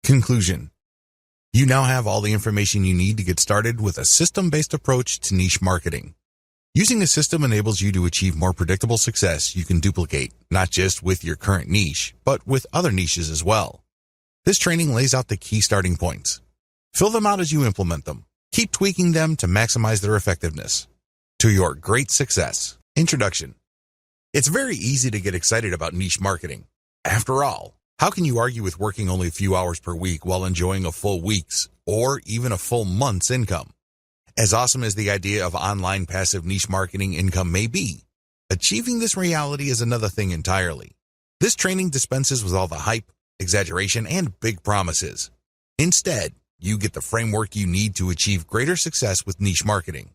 Conclusion. You now have all the information you need to get started with a system-based approach to niche marketing. Using a system enables you to achieve more predictable success you can duplicate, not just with your current niche, but with other niches as well. This training lays out the key starting points. Fill them out as you implement them. Keep tweaking them to maximize their effectiveness. To your great success. Introduction. It's very easy to get excited about niche marketing. After all, how can you argue with working only a few hours per week while enjoying a full week's or even a full month's income? As awesome as the idea of online passive niche marketing income may be, achieving this reality is another thing entirely. This training dispenses with all the hype, exaggeration, and big promises. Instead, you get the framework you need to achieve greater success with niche marketing.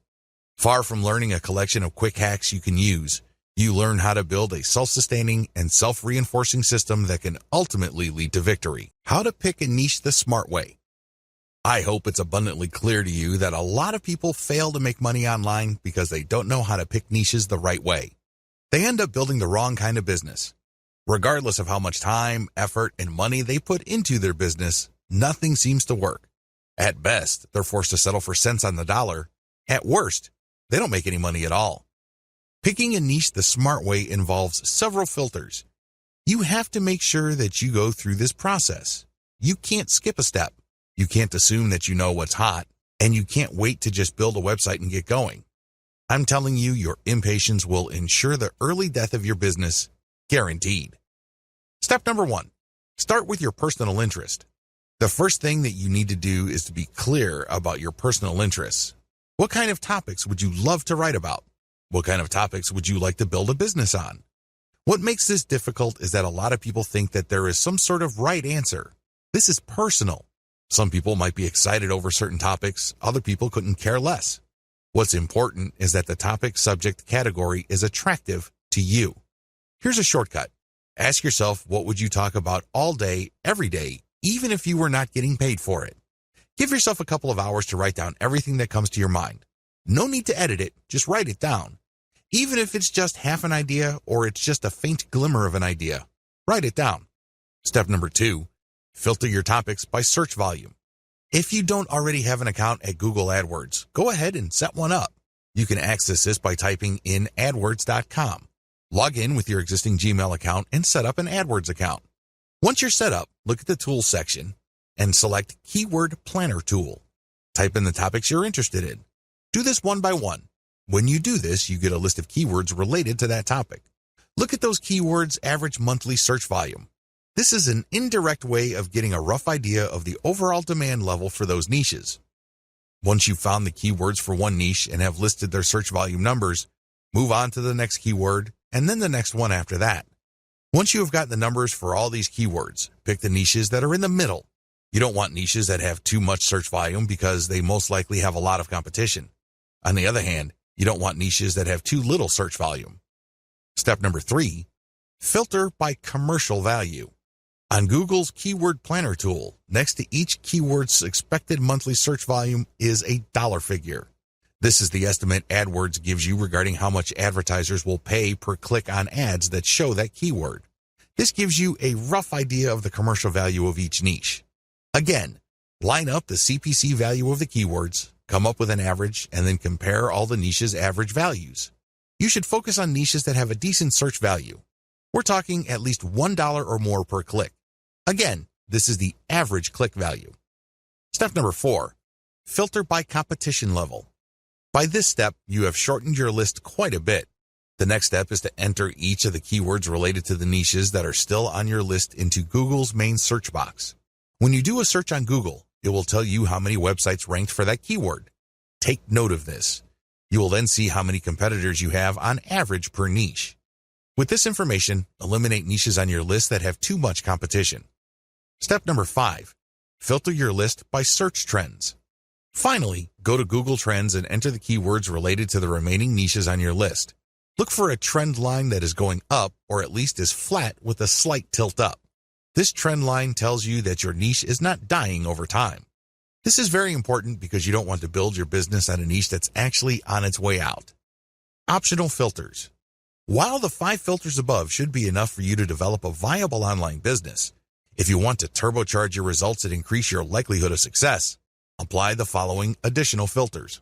Far from learning a collection of quick hacks you can use, you learn how to build a self-sustaining and self-reinforcing system that can ultimately lead to victory. How to pick a niche the smart way. I hope it's abundantly clear to you that a lot of people fail to make money online because they don't know how to pick niches the right way. They end up building the wrong kind of business. Regardless of how much time, effort, and money they put into their business, nothing seems to work. At best, they're forced to settle for cents on the dollar. At worst, they don't make any money at all. Picking a niche the smart way involves several filters. You have to make sure that you go through this process. You can't skip a step. You can't assume that you know what's hot, and you can't wait to just build a website and get going. I'm telling you, your impatience will ensure the early death of your business, guaranteed. Step number 1, start with your personal interest. The first thing that you need to do is to be clear about your personal interests. What kind of topics would you love to write about? What kind of topics would you like to build a business on? What makes this difficult is that a lot of people think that there is some sort of right answer. This is personal. Some people might be excited over certain topics, other people couldn't care less. What's important is that the topic subject category is attractive to you. Here's a shortcut. Ask yourself, what would you talk about all day, every day, even if you were not getting paid for it? Give yourself a couple of hours to write down everything that comes to your mind. No need to edit it, just write it down. Even if it's just half an idea or it's just a faint glimmer of an idea, write it down. Step number 2. Filter your topics by search volume. If you don't already have an account at Google AdWords, go ahead and set one up. You can access this by typing in adwords.com. Log in with your existing Gmail account and set up an AdWords account. Once you're set up, look at the Tools section and select Keyword Planner Tool. Type in the topics you're interested in. Do this one by one. When you do this, you get a list of keywords related to that topic. Look at those keywords' average monthly search volume. This is an indirect way of getting a rough idea of the overall demand level for those niches. Once you've found the keywords for one niche and have listed their search volume numbers, move on to the next keyword and then the next one after that. Once you have got the numbers for all these keywords, pick the niches that are in the middle. You don't want niches that have too much search volume because they most likely have a lot of competition. On the other hand, you don't want niches that have too little search volume. Step number 3, filter by commercial value. On Google's Keyword Planner tool, next to each keyword's expected monthly search volume is a dollar figure. This is the estimate AdWords gives you regarding how much advertisers will pay per click on ads that show that keyword. This gives you a rough idea of the commercial value of each niche. Again, line up the CPC value of the keywords, come up with an average, and then compare all the niches' average values. You should focus on niches that have a decent search value. We're talking at least $1 or more per click. Again, this is the average click value. Step number 4, filter by competition level. By this step, you have shortened your list quite a bit. The next step is to enter each of the keywords related to the niches that are still on your list into Google's main search box. When you do a search on Google, it will tell you how many websites ranked for that keyword. Take note of this. You will then see how many competitors you have on average per niche. With this information, eliminate niches on your list that have too much competition. Step number 5, filter your list by search trends. Finally, go to Google Trends and enter the keywords related to the remaining niches on your list. Look for a trend line that is going up or at least is flat with a slight tilt up. This trend line tells you that your niche is not dying over time. This is very important because you don't want to build your business on a niche that's actually on its way out. Optional filters. While the 5 filters above should be enough for you to develop a viable online business, If you want to turbocharge your results and increase your likelihood of success, apply the following additional filters.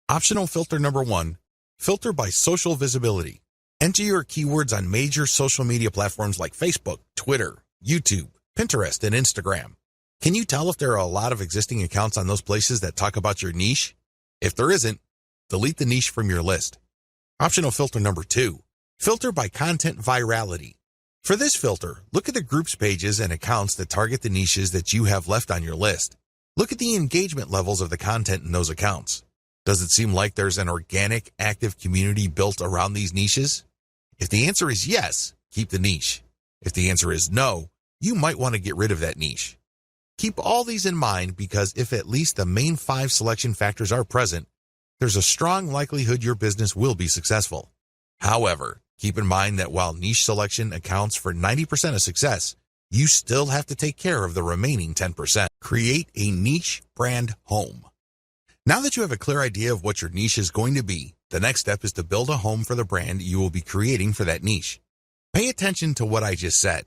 Optional filter number 1, filter by social visibility. Enter your keywords on major social media platforms like Facebook, Twitter, YouTube, Pinterest, and Instagram. Can you tell if there are a lot of existing accounts on those places that talk about your niche? If there isn't, delete the niche from your list. Optional filter number 2, filter by content virality. For this filter, look at the groups pages and accounts that target the niches that you have left on your list. Look at the engagement levels of the content in those accounts. Does it seem like there's an organic, active community built around these niches? If the answer is yes, keep the niche. If the answer is no, you might want to get rid of that niche. Keep all these in mind because if at least the main 5 selection factors are present, there's a strong likelihood your business will be successful. However, keep in mind that while niche selection accounts for 90% of success, you still have to take care of the remaining 10%. Create a niche brand home. Now that you have a clear idea of what your niche is going to be, the next step is to build a home for the brand you will be creating for that niche. Pay attention to what I just said.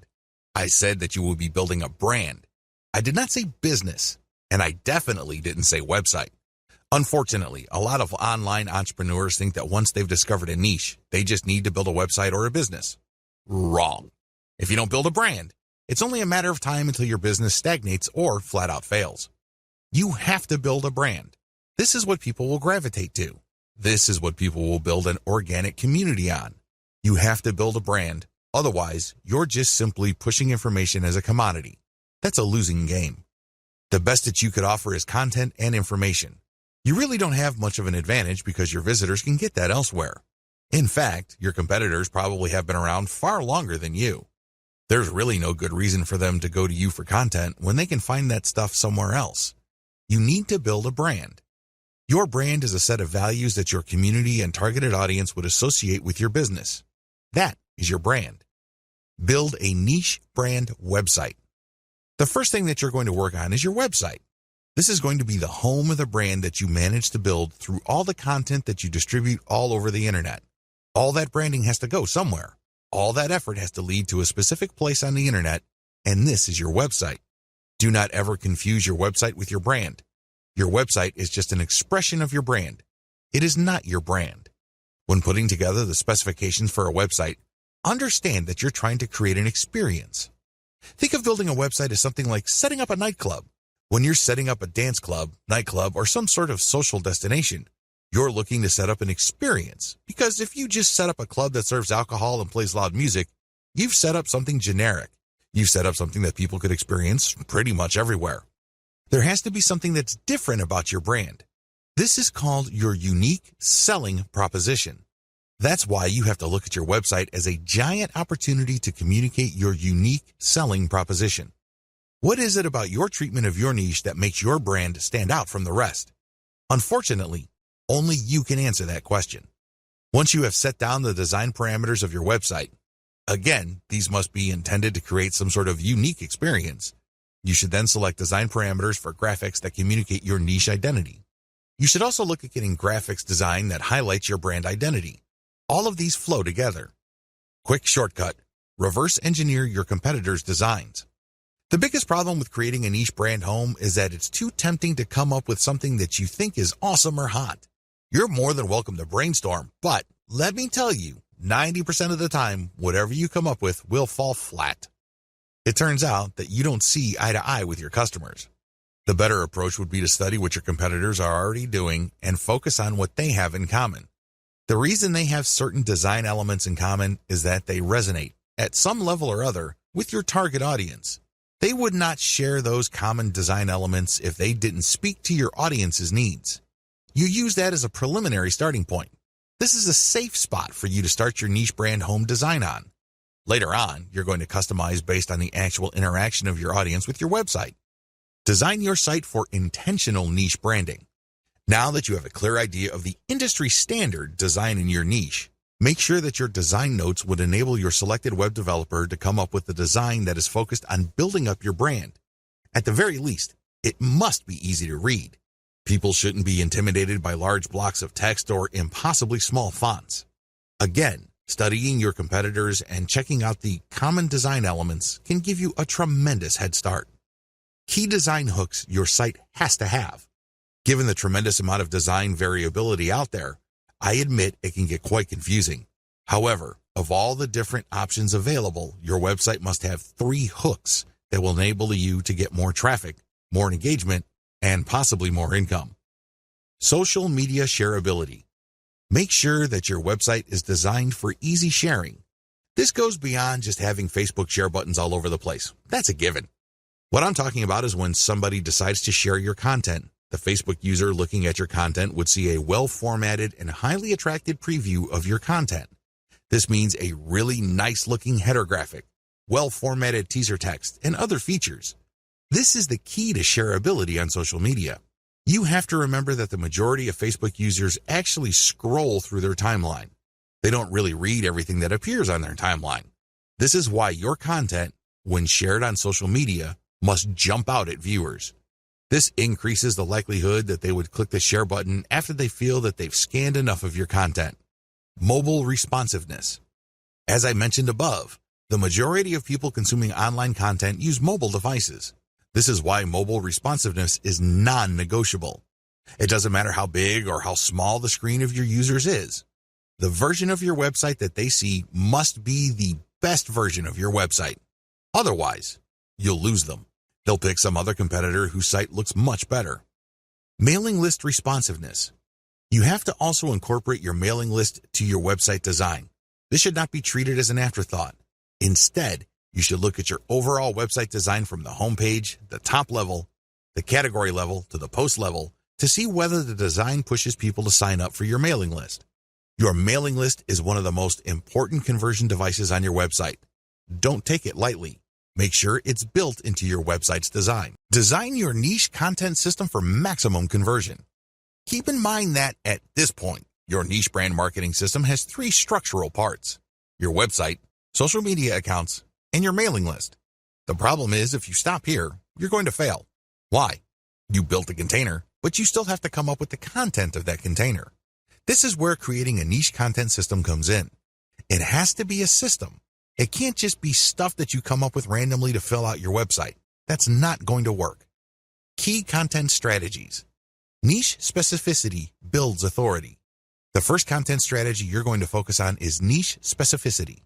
I said that you will be building a brand. I did not say business, and I definitely didn't say website. Unfortunately, a lot of online entrepreneurs think that once they've discovered a niche, they just need to build a website or a business. Wrong. If you don't build a brand, it's only a matter of time until your business stagnates or flat out fails. You have to build a brand. This is what people will gravitate to. This is what people will build an organic community on. You have to build a brand. Otherwise, you're just simply pushing information as a commodity. That's a losing game. The best that you could offer is content and information. You really don't have much of an advantage because your visitors can get that elsewhere. In fact, your competitors probably have been around far longer than you. There's really no good reason for them to go to you for content when they can find that stuff somewhere else. You need to build a brand. Your brand is a set of values that your community and targeted audience would associate with your business. That is your brand. Build a niche brand website. The first thing that you're going to work on is your website. This is going to be the home of the brand that you manage to build through all the content that you distribute all over the internet. All that branding has to go somewhere. All that effort has to lead to a specific place on the internet, and this is your website. Do not ever confuse your website with your brand. Your website is just an expression of your brand. It is not your brand. When putting together the specifications for a website, understand that you're trying to create an experience. Think of building a website as something like setting up a nightclub. When you're setting up a dance club, nightclub, or some sort of social destination, you're looking to set up an experience. Because if you just set up a club that serves alcohol and plays loud music, you've set up something generic. You've set up something that people could experience pretty much everywhere. There has to be something that's different about your brand. This is called your unique selling proposition. That's why you have to look at your website as a giant opportunity to communicate your unique selling proposition. What is it about your treatment of your niche that makes your brand stand out from the rest? Unfortunately, only you can answer that question. Once you have set down the design parameters of your website, again, these must be intended to create some sort of unique experience. You should then select design parameters for graphics that communicate your niche identity. You should also look at getting graphics design that highlights your brand identity. All of these flow together. Quick shortcut: reverse engineer your competitors' designs. The biggest problem with creating a niche brand home is that it's too tempting to come up with something that you think is awesome or hot. You're more than welcome to brainstorm, but let me tell you, 90% of the time, whatever you come up with will fall flat. It turns out that you don't see eye to eye with your customers. The better approach would be to study what your competitors are already doing and focus on what they have in common. The reason they have certain design elements in common is that they resonate, at some level or other, with your target audience. They would not share those common design elements if they didn't speak to your audience's needs. You use that as a preliminary starting point. This is a safe spot for you to start your niche brand home design on. Later on, you're going to customize based on the actual interaction of your audience with your website. Design your site for intentional niche branding. Now that you have a clear idea of the industry standard design in your niche, make sure that your design notes would enable your selected web developer to come up with a design that is focused on building up your brand. At the very least, it must be easy to read. People shouldn't be intimidated by large blocks of text or impossibly small fonts. Again, Studying your competitors and checking out the common design elements can give you a tremendous head start. Key design hooks your site has to have. Given the tremendous amount of design variability out there, I admit it can get quite confusing. However, of all the different options available, your website must have 3 hooks that will enable you to get more traffic, more engagement, and possibly more income. Social media shareability. Make sure that your website is designed for easy sharing. This goes beyond just having Facebook share buttons all over the place. That's a given. What I'm talking about is when somebody decides to share your content. The Facebook user looking at your content would see a well-formatted and highly attractive preview of your content. This means a really nice-looking header graphic, well-formatted teaser text, and other features. This is the key to shareability on social media. You have to remember that the majority of Facebook users actually scroll through their timeline. They don't really read everything that appears on their timeline. This is why your content, when shared on social media, must jump out at viewers. This increases the likelihood that they would click the share button after they feel that they've scanned enough of your content. Mobile responsiveness. As I mentioned above, the majority of people consuming online content use mobile devices. This is why mobile responsiveness is non-negotiable. It doesn't matter how big or how small the screen of your users is. The version of your website that they see must be the best version of your website. Otherwise, you'll lose them. They'll pick some other competitor whose site looks much better. Mailing list responsiveness. You have to also incorporate your mailing list to your website design. This should not be treated as an afterthought. Instead, you should look at your overall website design from the homepage, the top level, the category level, to the post level to see whether the design pushes people to sign up for your mailing list. Your mailing list is one of the most important conversion devices on your website. Don't take it lightly. Make sure it's built into your website's design. Design your niche content system for maximum conversion. Keep in mind that at this point, your niche brand marketing system has 3 structural parts: your website, social media accounts, and your mailing list. The problem is, if you stop here, you're going to fail. Why? You built a container, but you still have to come up with the content of that container. This is where creating a niche content system comes in. It has to be a system. It can't just be stuff that you come up with randomly to fill out your website. That's not going to work. Key content strategies. Niche specificity builds authority. The first content strategy you're going to focus on is niche specificity.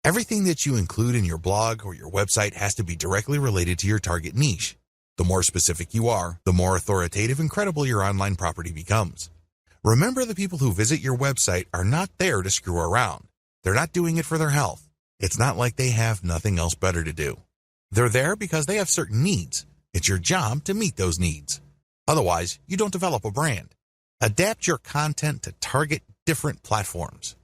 Everything that you include in your blog or your website has to be directly related to your target niche. The more specific you are, the more authoritative and credible your online property becomes. Remember, the people who visit your website are not there to screw around. They're not doing it for their health. It's not like they have nothing else better to do. They're there because they have certain needs. It's your job to meet those needs. Otherwise, you don't develop a brand. Adapt your content to target different platforms.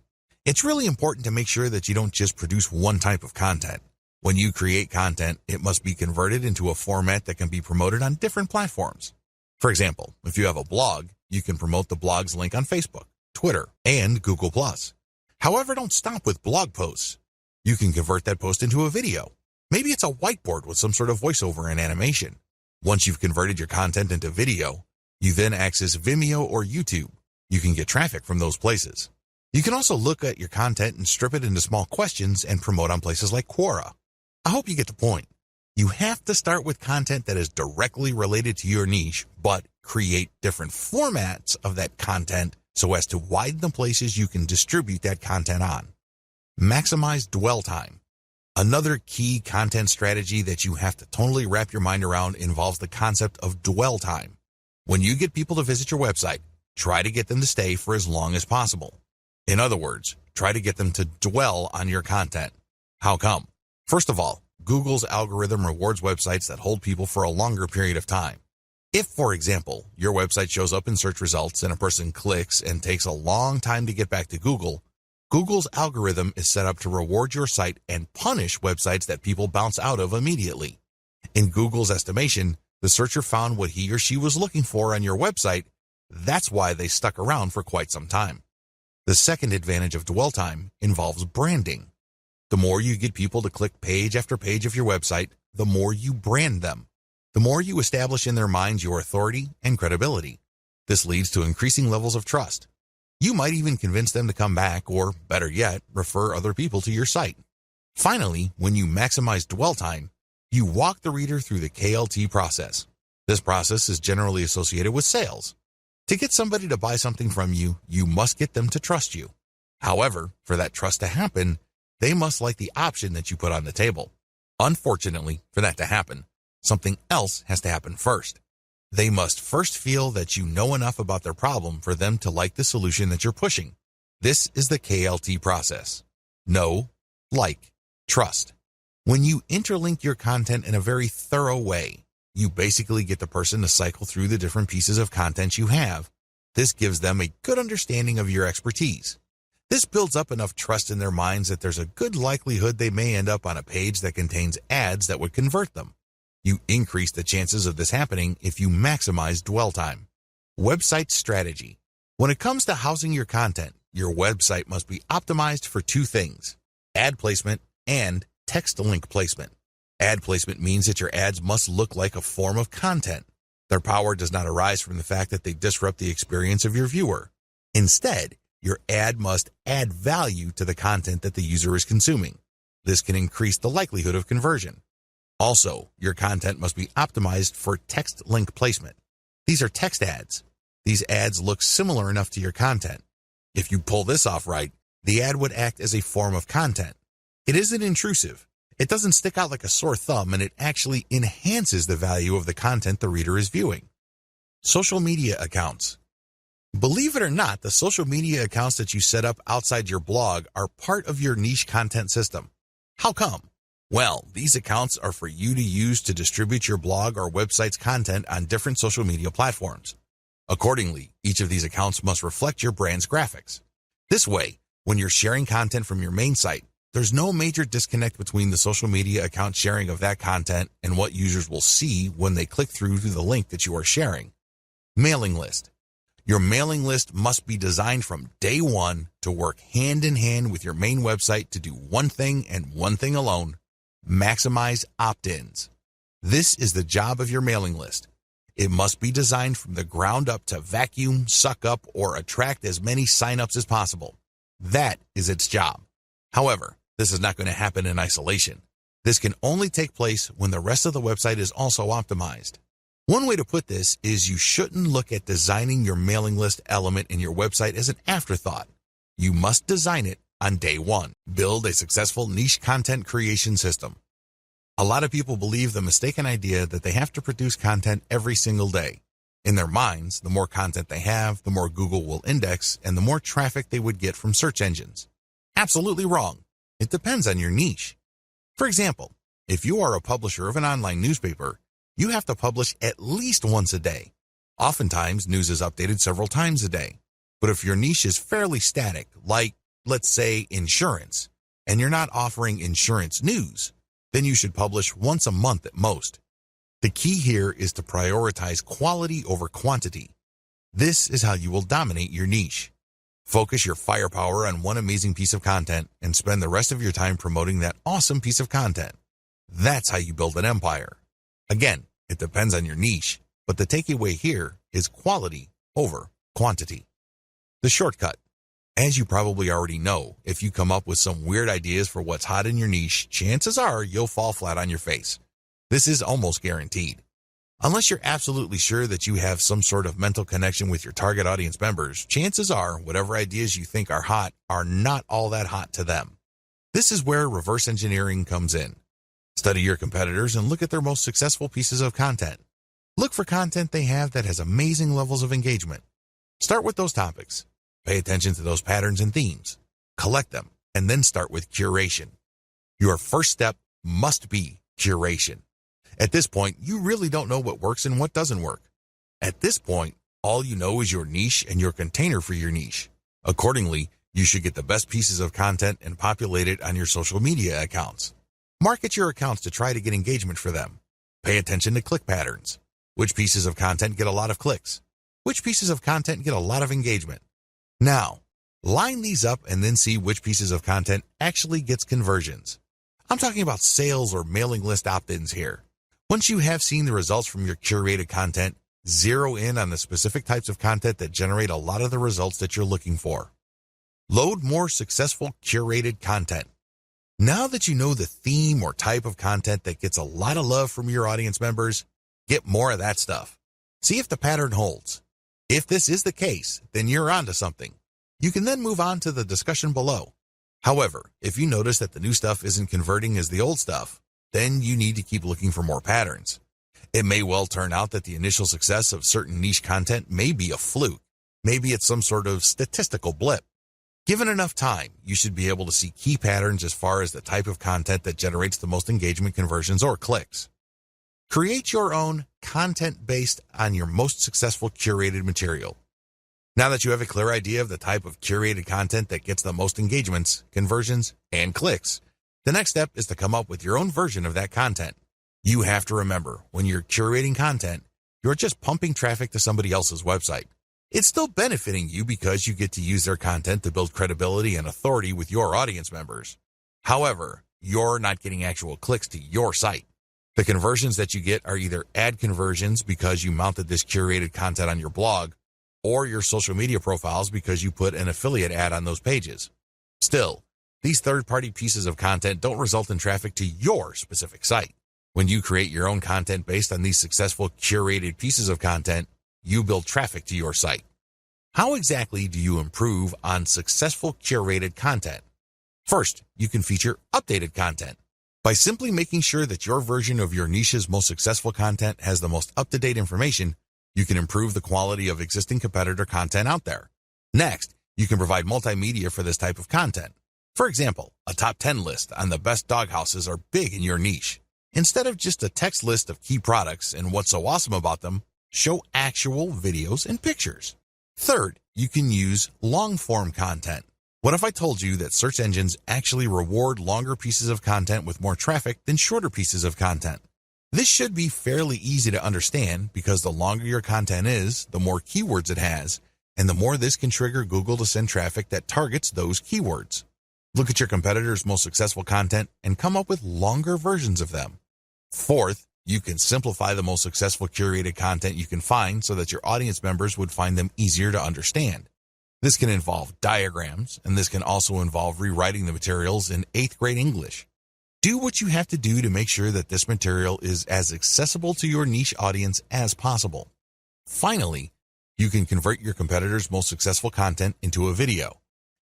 It's really important to make sure that you don't just produce one type of content. When you create content, it must be converted into a format that can be promoted on different platforms. For example, if you have a blog, you can promote the blog's link on Facebook, Twitter, and Google+. However, don't stop with blog posts. You can convert that post into a video. Maybe it's a whiteboard with some sort of voiceover and animation. Once you've converted your content into video, you then access Vimeo or YouTube. You can get traffic from those places. You can also look at your content and strip it into small questions and promote on places like Quora. I hope you get the point. You have to start with content that is directly related to your niche, but create different formats of that content so as to widen the places you can distribute that content on. Maximize dwell time. Another key content strategy that you have to totally wrap your mind around involves the concept of dwell time. When you get people to visit your website, try to get them to stay for as long as possible. In other words, try to get them to dwell on your content. How come? First of all, Google's algorithm rewards websites that hold people for a longer period of time. If, for example, your website shows up in search results and a person clicks and takes a long time to get back to Google, Google's algorithm is set up to reward your site and punish websites that people bounce out of immediately. In Google's estimation, the searcher found what he or she was looking for on your website. That's why they stuck around for quite some time. The second advantage of dwell time involves branding. The more you get people to click page after page of your website, the more you brand them. The more you establish in their minds your authority and credibility. This leads to increasing levels of trust. You might even convince them to come back or, better yet, refer other people to your site. Finally, when you maximize dwell time, you walk the reader through the KLT process. This process is generally associated with sales. To get somebody to buy something from you, you must get them to trust you. However, for that trust to happen, they must like the option that you put on the table. Unfortunately, for that to happen, something else has to happen first. They must first feel that you know enough about their problem for them to like the solution that you're pushing. This is the KLT process. Know, like, trust. When you interlink your content in a very thorough way, you basically get the person to cycle through the different pieces of content you have. This gives them a good understanding of your expertise. This builds up enough trust in their minds that there's a good likelihood they may end up on a page that contains ads that would convert them. You increase the chances of this happening if you maximize dwell time. Website strategy. When it comes to housing your content, your website must be optimized for two things: ad placement and text link placement. Ad placement means that your ads must look like a form of content. Their power does not arise from the fact that they disrupt the experience of your viewer. Instead, your ad must add value to the content that the user is consuming. This can increase the likelihood of conversion. Also, your content must be optimized for text link placement. These are text ads. These ads look similar enough to your content. If you pull this off right, the ad would act as a form of content. It isn't intrusive. It doesn't stick out like a sore thumb, and it actually enhances the value of the content the reader is viewing. Social media accounts. Believe it or not, the social media accounts that you set up outside your blog are part of your niche content system. How come? Well, these accounts are for you to use to distribute your blog or website's content on different social media platforms. Accordingly, each of these accounts must reflect your brand's graphics. This way, when you're sharing content from your main site, there's no major disconnect between the social media account sharing of that content and what users will see when they click through to the link that you are sharing. Mailing list. Your mailing list must be designed from day one to work hand in hand with your main website to do one thing and one thing alone: maximize opt-ins. This is the job of your mailing list. It must be designed from the ground up to vacuum, suck up, or attract as many signups as possible. That is its job. However, this is not going to happen in isolation. This can only take place when the rest of the website is also optimized. One way to put this is you shouldn't look at designing your mailing list element in your website as an afterthought. You must design it on day one. Build a successful niche content creation system. A lot of people believe the mistaken idea that they have to produce content every single day. In their minds, the more content they have, the more Google will index and the more traffic they would get from search engines. Absolutely wrong. It depends on your niche. For example, if you are a publisher of an online newspaper, you have to publish at least once a day. Oftentimes, news is updated several times a day. But if your niche is fairly static, like, let's say, insurance, and you're not offering insurance news, then you should publish once a month at most. The key here is to prioritize quality over quantity. This is how you will dominate your niche. Focus your firepower on one amazing piece of content and spend the rest of your time promoting that awesome piece of content. That's how you build an empire. Again, it depends on your niche, but the takeaway here is quality over quantity. The shortcut. As you probably already know, if you come up with some weird ideas for what's hot in your niche, chances are you'll fall flat on your face. This is almost guaranteed. Unless you're absolutely sure that you have some sort of mental connection with your target audience members, chances are whatever ideas you think are hot are not all that hot to them. This is where reverse engineering comes in. Study your competitors and look at their most successful pieces of content. Look for content they have that has amazing levels of engagement. Start with those topics. Pay attention to those patterns and themes. Collect them, and then start with curation. Your first step must be curation. At this point, you really don't know what works and what doesn't work. At this point, all you know is your niche and your container for your niche. Accordingly, you should get the best pieces of content and populate it on your social media accounts. Market your accounts to try to get engagement for them. Pay attention to click patterns. Which pieces of content get a lot of clicks? Which pieces of content get a lot of engagement? Now, line these up and then see which pieces of content actually gets conversions. I'm talking about sales or mailing list opt-ins here. Once you have seen the results from your curated content, Zero in on the specific types of content that generate a lot of the results that you're looking for. Load more successful curated content. Now that you know the theme or type of content that gets a lot of love from your audience members, get more of that stuff. See if the pattern holds. If this is the case, then you're onto something. You can then move on to the discussion below. However, if you notice that the new stuff isn't converting as the old stuff, then you need to keep looking for more patterns. It may well turn out that the initial success of certain niche content may be a fluke. Maybe it's some sort of statistical blip. Given enough time, you should be able to see key patterns as far as the type of content that generates the most engagement, conversions, or clicks. Create your own content based on your most successful curated material. Now that you have a clear idea of the type of curated content that gets the most engagements, conversions, and clicks, the next step is to come up with your own version of that content. You have to remember, when you're curating content, you're just pumping traffic to somebody else's website. It's still benefiting you because you get to use their content to build credibility and authority with your audience members. However, you're not getting actual clicks to your site. The conversions that you get are either ad conversions because you mounted this curated content on your blog, or your social media profiles because you put an affiliate ad on those pages. Still, these third-party pieces of content don't result in traffic to your specific site. When you create your own content based on these successful curated pieces of content, you build traffic to your site. How exactly do you improve on successful curated content? First, you can feature updated content. By simply making sure that your version of your niche's most successful content has the most up-to-date information, you can improve the quality of existing competitor content out there. Next, you can provide multimedia for this type of content. For example, a top 10 list on the best dog houses are big in your niche. Instead of just a text list of key products and what's so awesome about them, show actual videos and pictures. Third, you can use long-form content. What if I told you that search engines actually reward longer pieces of content with more traffic than shorter pieces of content? This should be fairly easy to understand because the longer your content is, the more keywords it has, and the more this can trigger Google to send traffic that targets those keywords. Look at your competitors' most successful content and come up with longer versions of them. Fourth, you can simplify the most successful curated content you can find so that your audience members would find them easier to understand. This can involve diagrams, and this can also involve rewriting the materials in 8th grade English. Do what you have to do to make sure that this material is as accessible to your niche audience as possible. Finally, you can convert your competitors' most successful content into a video.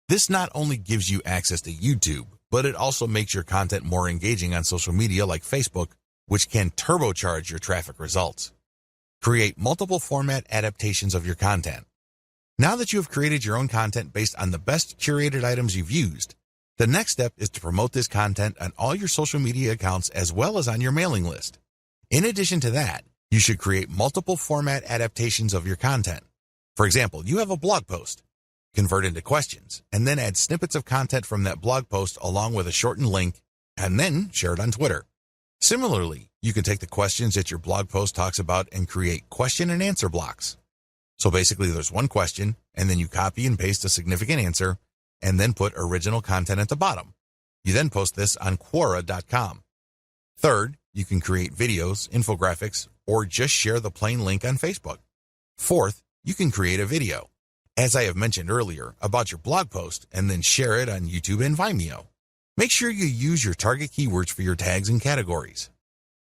This not only gives you access to YouTube, but it also makes your content more engaging on social media like Facebook, which can turbocharge your traffic results. Create multiple format adaptations of your content. Now that you have created your own content based on the best curated items you've used, the next step is to promote this content on all your social media accounts as well as on your mailing list. In addition to that, you should create multiple format adaptations of your content. For example, you have a blog post. Convert into questions, and then add snippets of content from that blog post along with a shortened link, and then share it on Twitter. Similarly, you can take the questions that your blog post talks about and create question and answer blocks. So basically there's one question, and then you copy and paste a significant answer, and then put original content at the bottom. You then post this on Quora.com. Third, you can create videos, infographics, or just share the plain link on Facebook. Fourth, you can create a video, as I have mentioned earlier, about your blog post, and then share it on YouTube and Vimeo. Make sure you use your target keywords for your tags and categories.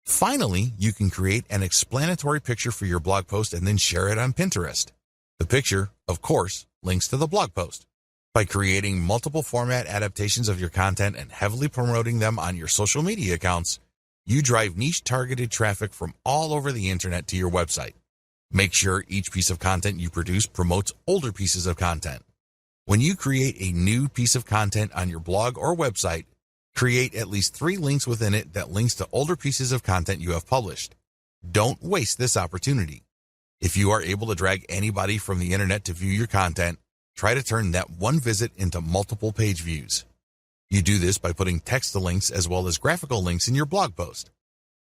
Finally, you can create an explanatory picture for your blog post and then share it on Pinterest. The picture, of course, links to the blog post. By creating multiple format adaptations of your content and heavily promoting them on your social media accounts, you drive niche-targeted traffic from all over the internet to your website. Make sure each piece of content you produce promotes older pieces of content. When you create a new piece of content on your blog or website, create at least 3 links within it that links to older pieces of content you have published. Don't waste this opportunity. If you are able to drag anybody from the internet to view your content, try to turn that one visit into multiple page views. You do this by putting text to links as well as graphical links in your blog post.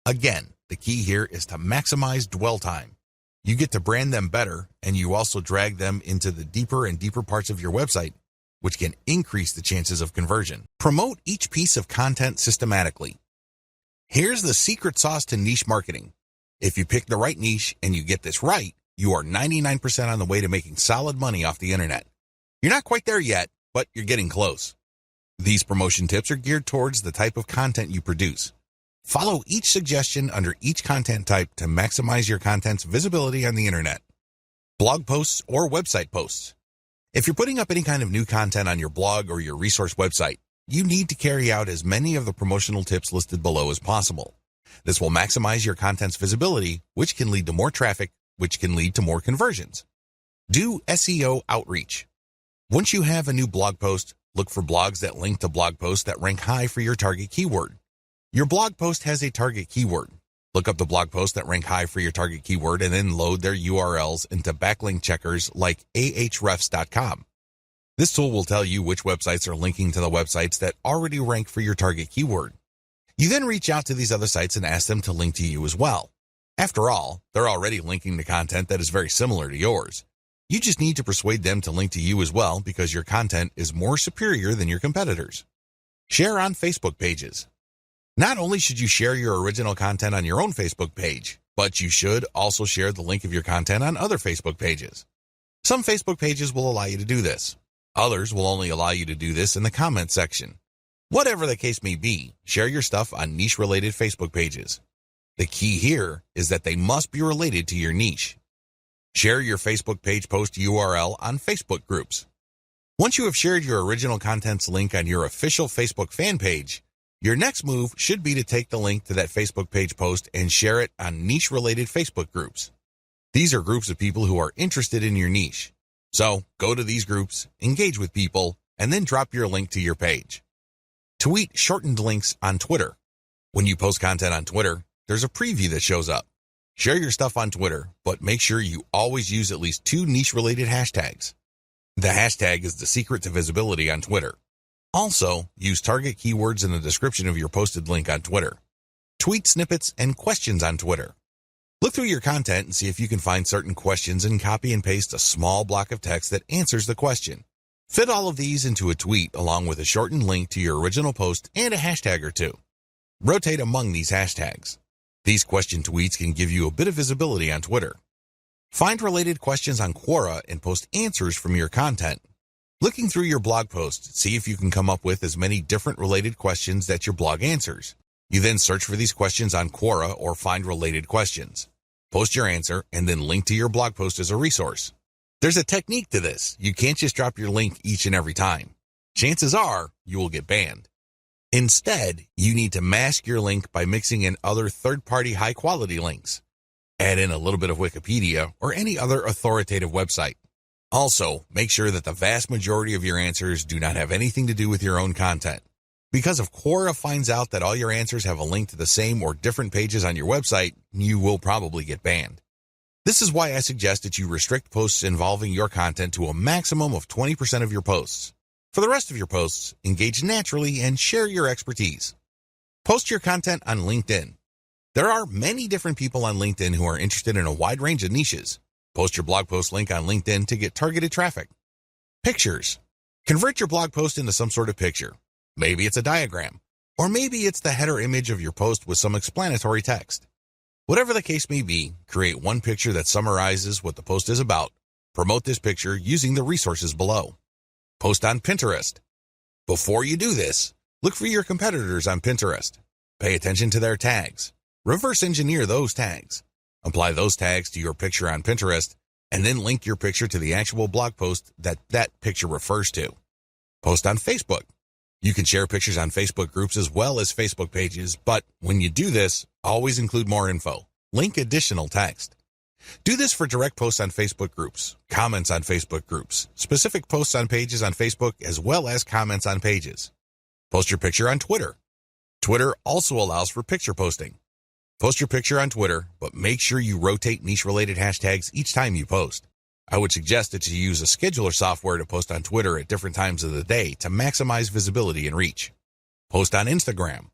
Again, the key here is to maximize dwell time. You get to brand them better, and you also drag them into the deeper and deeper parts of your website, which can increase the chances of conversion. Promote each piece of content systematically. Here's the secret sauce to niche marketing. If you pick the right niche and you get this right, you are 99% on the way to making solid money off the internet. You're not quite there yet, but you're getting close. These promotion tips are geared towards the type of content you produce. Follow each suggestion under each content type to maximize your content's visibility on the internet. Blog posts or website posts. If you're putting up any kind of new content on your blog or your resource website, you need to carry out as many of the promotional tips listed below as possible. This will maximize your content's visibility, which can lead to more traffic, which can lead to more conversions. Do SEO outreach. Once you have a new blog post, look for blogs that link to blog posts that rank high for your target keyword. Your blog post has a target keyword. Look up the blog posts that rank high for your target keyword and then load their URLs into backlink checkers like ahrefs.com. This tool will tell you which websites are linking to the websites that already rank for your target keyword. You then reach out to these other sites and ask them to link to you as well. After all, they're already linking to content that is very similar to yours. You just need to persuade them to link to you as well because your content is more superior than your competitors. Share on Facebook pages. Not only should you share your original content on your own Facebook page, but you should also share the link of your content on other Facebook pages. Some Facebook pages will allow you to do this. Others will only allow you to do this in the comments section. Whatever the case may be, share your stuff on niche-related Facebook pages. The key here is that they must be related to your niche. Share your Facebook page post URL on Facebook groups. Once you have shared your original content's link on your official Facebook fan page, your next move should be to take the link to that Facebook page post and share it on niche-related Facebook groups. These are groups of people who are interested in your niche. So go to these groups, engage with people, and then drop your link to your page. Tweet shortened links on Twitter. When you post content on Twitter, there's a preview that shows up. Share your stuff on Twitter, but make sure you always use at least 2 niche-related hashtags. The hashtag is the secret to visibility on Twitter. Also, use target keywords in the description of your posted link on Twitter. Tweet snippets and questions on Twitter. Look through your content and see if you can find certain questions and copy and paste a small block of text that answers the question. Fit all of these into a tweet along with a shortened link to your original post and a hashtag or 2. Rotate among these hashtags. These question tweets can give you a bit of visibility on Twitter. Find related questions on Quora and post answers from your content. Looking through your blog post, see if you can come up with as many different related questions that your blog answers. You then search for these questions on Quora or find related questions. Post your answer and then link to your blog post as a resource. There's a technique to this. You can't just drop your link each and every time. Chances are you will get banned. Instead, you need to mask your link by mixing in other third-party high-quality links. Add in a little bit of Wikipedia or any other authoritative website. Also, make sure that the vast majority of your answers do not have anything to do with your own content. Because if Quora finds out that all your answers have a link to the same or different pages on your website, you will probably get banned. This is why I suggest that you restrict posts involving your content to a maximum of 20% of your posts. For the rest of your posts, engage naturally and share your expertise. Post your content on LinkedIn. There are many different people on LinkedIn who are interested in a wide range of niches. Post your blog post link on LinkedIn to get targeted traffic. Pictures. Convert your blog post into some sort of picture. Maybe it's a diagram, or maybe it's the header image of your post with some explanatory text. Whatever the case may be, create one picture that summarizes what the post is about. Promote this picture using the resources below. Post on Pinterest. Before you do this, look for your competitors on Pinterest. Pay attention to their tags. Reverse engineer those tags. Apply those tags to your picture on Pinterest, and then link your picture to the actual blog post that picture refers to. Post on Facebook. You can share pictures on Facebook groups as well as Facebook pages, but when you do this, always include more info. Link additional text. Do this for direct posts on Facebook groups, comments on Facebook groups, specific posts on pages on Facebook, as well as comments on pages. Post your picture on Twitter. Twitter also allows for picture posting. Post your picture on Twitter, but make sure you rotate niche-related hashtags each time you post. I would suggest that you use a scheduler software to post on Twitter at different times of the day to maximize visibility and reach. Post on Instagram.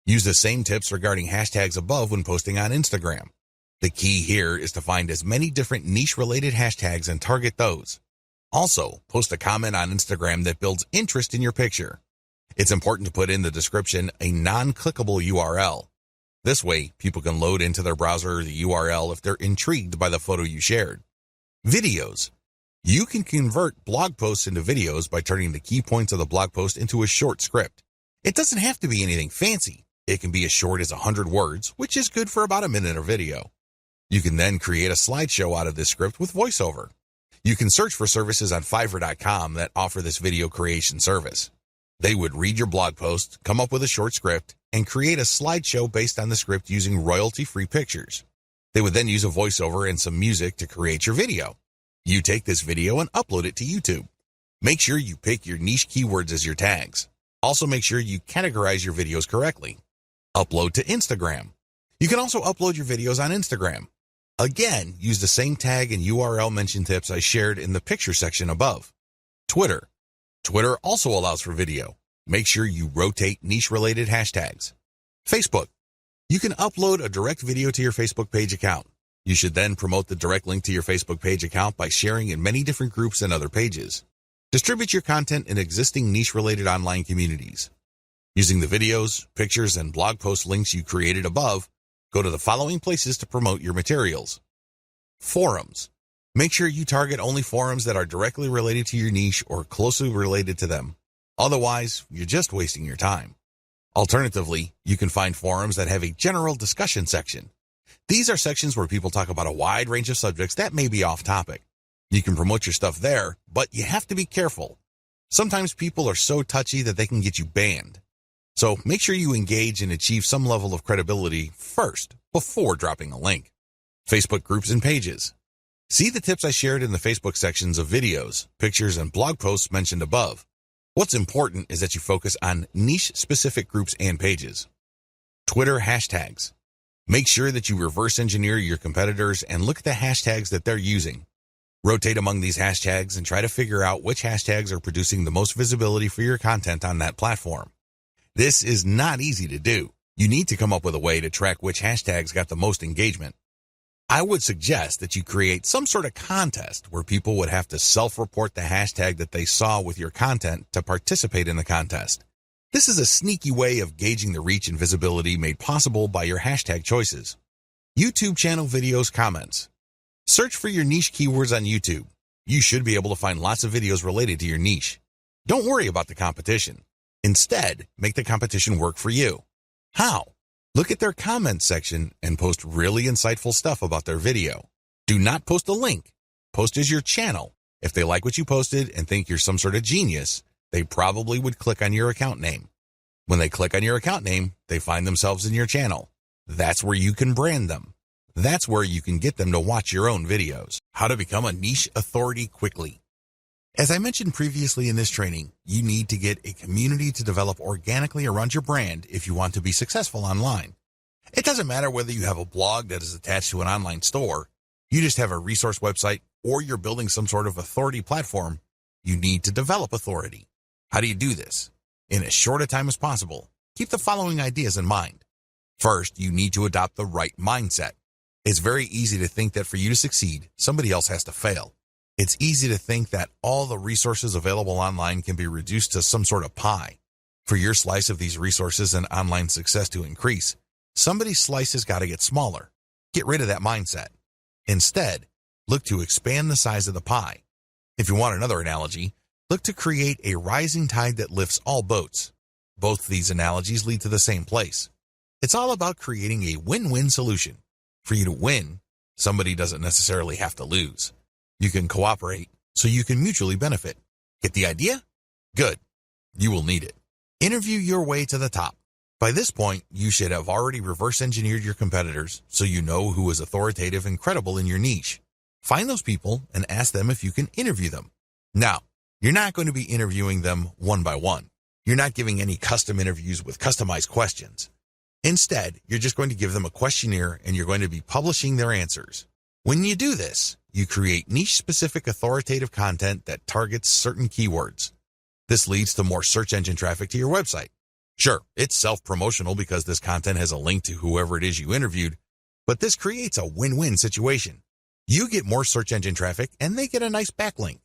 Use the same tips regarding hashtags above when posting on Instagram. The key here is to find as many different niche-related hashtags and target those. Also, post a comment on Instagram that builds interest in your picture. It's important to put in the description a non-clickable URL. This way, people can load into their browser the URL if they're intrigued by the photo you shared. Videos. You can convert blog posts into videos by turning the key points of the blog post into a short script. It doesn't have to be anything fancy. It can be as short as 100 words, which is good for about a minute of video. You can then create a slideshow out of this script with voiceover. You can search for services on Fiverr.com that offer this video creation service. They would read your blog post, come up with a short script, and create a slideshow based on the script using royalty-free pictures. They would then use a voiceover and some music to create your video. You take this video and upload it to YouTube. Make sure you pick your niche keywords as your tags. Also make sure you categorize your videos correctly. Upload to Instagram. You can also upload your videos on Instagram. Again, use the same tag and URL mention tips I shared in the picture section above. Twitter. Twitter also allows for video. Make sure you rotate niche-related hashtags. Facebook. You can upload a direct video to your Facebook page account. You should then promote the direct link to your Facebook page account by sharing in many different groups and other pages. Distribute your content in existing niche-related online communities. Using the videos, pictures, and blog post links you created above, go to the following places to promote your materials. Forums. Make sure you target only forums that are directly related to your niche or closely related to them. Otherwise, you're just wasting your time. Alternatively, you can find forums that have a general discussion section. These are sections where people talk about a wide range of subjects that may be off topic. You can promote your stuff there, but you have to be careful. Sometimes people are so touchy that they can get you banned. So make sure you engage and achieve some level of credibility first before dropping a link. Facebook groups and pages. See the tips I shared in the Facebook sections of videos, pictures, and blog posts mentioned above. What's important is that you focus on niche-specific groups and pages. Twitter hashtags. Make sure that you reverse engineer your competitors and look at the hashtags that they're using. Rotate among these hashtags and try to figure out which hashtags are producing the most visibility for your content on that platform. This is not easy to do. You need to come up with a way to track which hashtags got the most engagement. I would suggest that you create some sort of contest where people would have to self-report the hashtag that they saw with your content to participate in the contest. This is a sneaky way of gauging the reach and visibility made possible by your hashtag choices. YouTube channel videos comments. Search for your niche keywords on YouTube. You should be able to find lots of videos related to your niche. Don't worry about the competition. Instead, make the competition work for you. How? Look at their comments section and post really insightful stuff about their video. Do not post a link. Post as your channel. If they like what you posted and think you're some sort of genius, they probably would click on your account name. When they click on your account name, they find themselves in your channel. That's where you can brand them. That's where you can get them to watch your own videos. How to become a niche authority quickly. As I mentioned previously in this training, you need to get a community to develop organically around your brand if you want to be successful online. It doesn't matter whether you have a blog that is attached to an online store, you just have a resource website, or you're building some sort of authority platform. You need to develop authority. How do you do this? In as short a time as possible, keep the following ideas in mind. First, you need to adopt the right mindset. It's very easy to think that for you to succeed, somebody else has to fail. It's easy to think that all the resources available online can be reduced to some sort of pie. For your slice of these resources and online success to increase, somebody's slice has got to get smaller. Get rid of that mindset. Instead, look to expand the size of the pie. If you want another analogy, look to create a rising tide that lifts all boats. Both these analogies lead to the same place. It's all about creating a win-win solution. For you to win, somebody doesn't necessarily have to lose. You can cooperate so you can mutually benefit. Get the idea? Good. You will need it. Interview your way to the top. By this point, you should have already reverse engineered your competitors so you know who is authoritative and credible in your niche. Find those people and ask them if you can interview them. Now, you're not going to be interviewing them one by one. You're not giving any custom interviews with customized questions. Instead, you're just going to give them a questionnaire and you're going to be publishing their answers. When you do this, you create niche-specific authoritative content that targets certain keywords. This leads to more search engine traffic to your website. Sure, it's self-promotional because this content has a link to whoever it is you interviewed, but this creates a win-win situation. You get more search engine traffic and they get a nice backlink.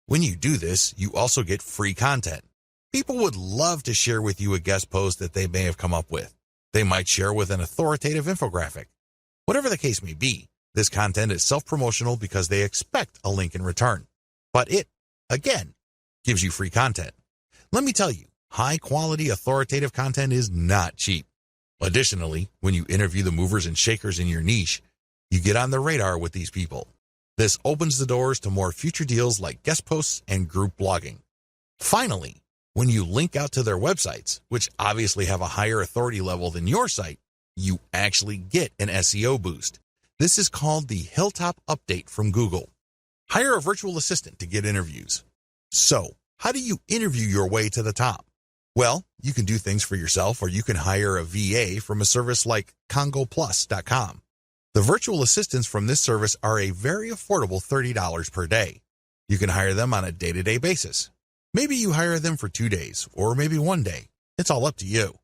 When you do this, you also get free content. People would love to share with you a guest post that they may have come up with. They might share with an authoritative infographic. Whatever the case may be, this content is self-promotional because they expect a link in return. But it, again, gives you free content. Let me tell you, high-quality authoritative content is not cheap. Additionally, when you interview the movers and shakers in your niche, you get on the radar with these people. This opens the doors to more future deals like guest posts and group blogging. Finally, when you link out to their websites, which obviously have a higher authority level than your site, you actually get an SEO boost. This is called the Hilltop Update from Google. Hire a virtual assistant to get interviews. So, how do you interview your way to the top? Well, you can do things for yourself, or you can hire a VA from a service like congoplus.com. The virtual assistants from this service are a very affordable $30 per day. You can hire them on a day-to-day basis. Maybe you hire them for 2 days, or maybe 1 day. It's all up to you.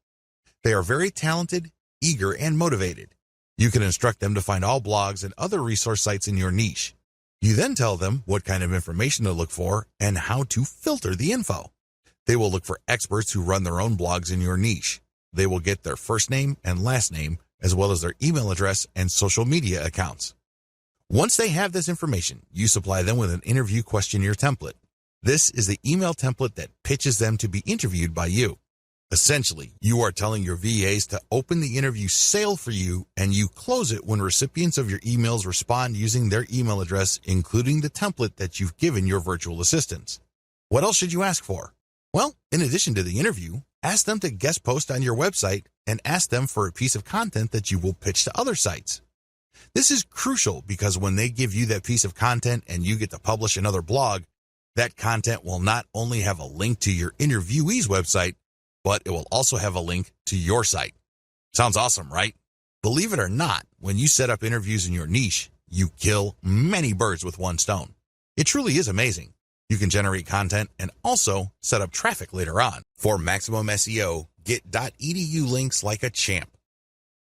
They are very talented, eager, and motivated. You can instruct them to find all blogs and other resource sites in your niche. You then tell them what kind of information to look for and how to filter the info. They will look for experts who run their own blogs in your niche. They will get their first name and last name, as well as their email address and social media accounts. Once they have this information, you supply them with an interview questionnaire template. This is the email template that pitches them to be interviewed by you. Essentially, you are telling your VAs to open the interview sale for you, and you close it when recipients of your emails respond using their email address, including the template that you've given your virtual assistants. What else should you ask for? Well, in addition to the interview, ask them to guest post on your website and ask them for a piece of content that you will pitch to other sites. This is crucial because when they give you that piece of content and you get to publish another blog, that content will not only have a link to your interviewee's website, but it will also have a link to your site. Sounds awesome, right? Believe it or not, when you set up interviews in your niche, you kill many birds with one stone. It truly is amazing. You can generate content and also set up traffic later on. For maximum SEO, get .edu links like a champ.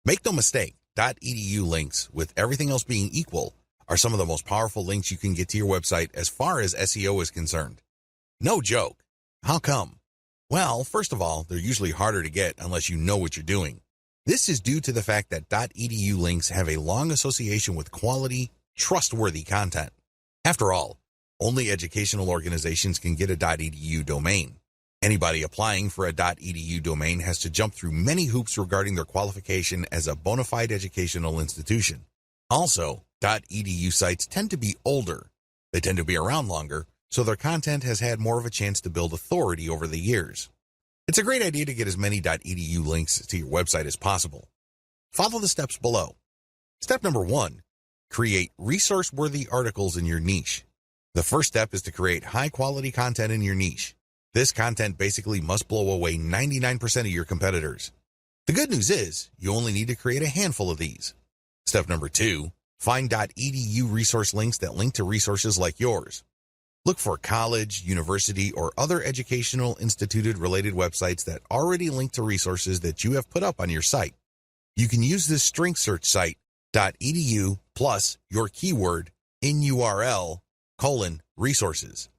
Make no mistake, .edu links, with everything else being equal, are some of the most powerful links you can get to your website as far as SEO is concerned. No joke. How come? Well, first of all, they're usually harder to get unless you know what you're doing. This is due to the fact that .edu links have a long association with quality, trustworthy content. After all, only educational organizations can get a .edu domain. Anybody applying for a .edu domain has to jump through many hoops regarding their qualification as a bona fide educational institution. Also, .edu sites tend to be older. They tend to be around longer, so their content has had more of a chance to build authority over the years. It's a great idea to get as many .edu links to your website as possible. Follow the steps below. Step number 1, create resource-worthy articles in your niche. The first step is to create high-quality content in your niche. This content basically must blow away 99% of your competitors. The good news is, you only need to create a handful of these. Step number 2, find .edu resource links that link to resources like yours. Look for college, university, or other educational instituted-related websites that already link to resources that you have put up on your site. You can use this string search site, .edu plus your keyword in URL, resources.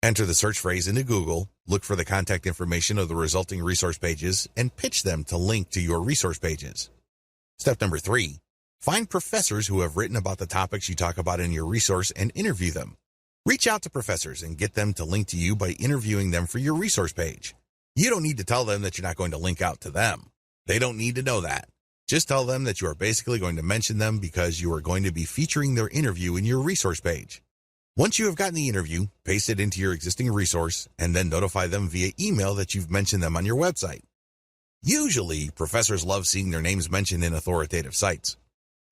Enter the search phrase into Google, look for the contact information of the resulting resource pages, and pitch them to link to your resource pages. Step number 3, find professors who have written about the topics you talk about in your resource and interview them. Reach out to professors and get them to link to you by interviewing them for your resource page. You don't need to tell them that you're not going to link out to them. They don't need to know that. Just tell them that you are basically going to mention them because you are going to be featuring their interview in your resource page. Once you have gotten the interview, paste it into your existing resource and then notify them via email that you've mentioned them on your website. Usually, professors love seeing their names mentioned in authoritative sites.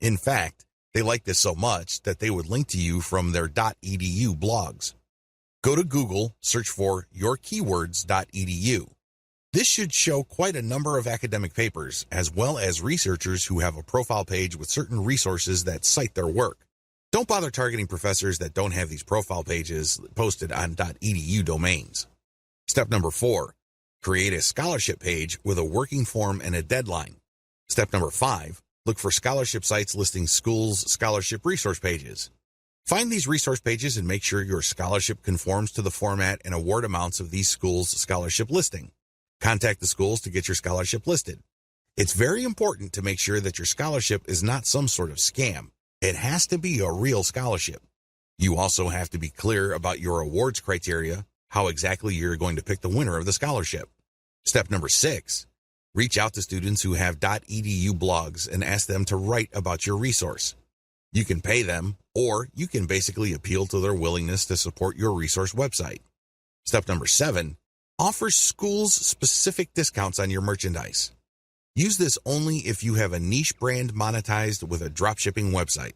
In fact, they like this so much that they would link to you from their .edu blogs. Go to Google, search for yourkeywords.edu. This should show quite a number of academic papers, as well as researchers who have a profile page with certain resources that cite their work. Don't bother targeting professors that don't have these profile pages posted on .edu domains. Step number 4, create a scholarship page with a working form and a deadline. Step number 5, look for scholarship sites listing schools' scholarship resource pages. Find these resource pages and make sure your scholarship conforms to the format and award amounts of these schools' scholarship listing. Contact the schools to get your scholarship listed. It's very important to make sure that your scholarship is not some sort of scam. It has to be a real scholarship. You also have to be clear about your awards criteria, how exactly you're going to pick the winner of the scholarship. Step number 6, reach out to students who have .edu blogs and ask them to write about your resource. You can pay them, or you can basically appeal to their willingness to support your resource website. Step number 7, offer schools specific discounts on your merchandise. Use this only if you have a niche brand monetized with a dropshipping website.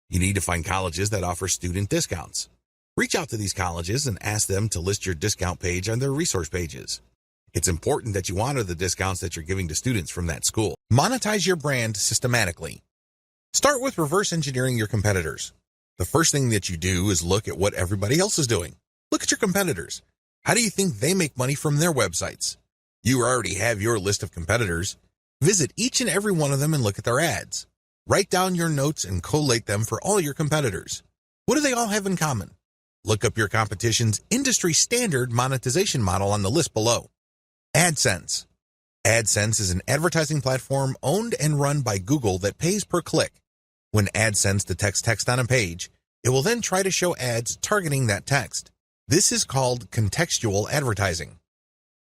You need to find colleges that offer student discounts. Reach out to these colleges and ask them to list your discount page on their resource pages. It's important that you honor the discounts that you're giving to students from that school. Monetize your brand systematically. Start with reverse engineering your competitors. The first thing that you do is look at what everybody else is doing. Look at your competitors. How do you think they make money from their websites? You already have your list of competitors. Visit each and every one of them and look at their ads. Write down your notes and collate them for all your competitors. What do they all have in common? Look up your competition's industry standard monetization model on the list below. AdSense. AdSense is an advertising platform owned and run by Google that pays per click. When AdSense detects text on a page, it will then try to show ads targeting that text. This is called contextual advertising.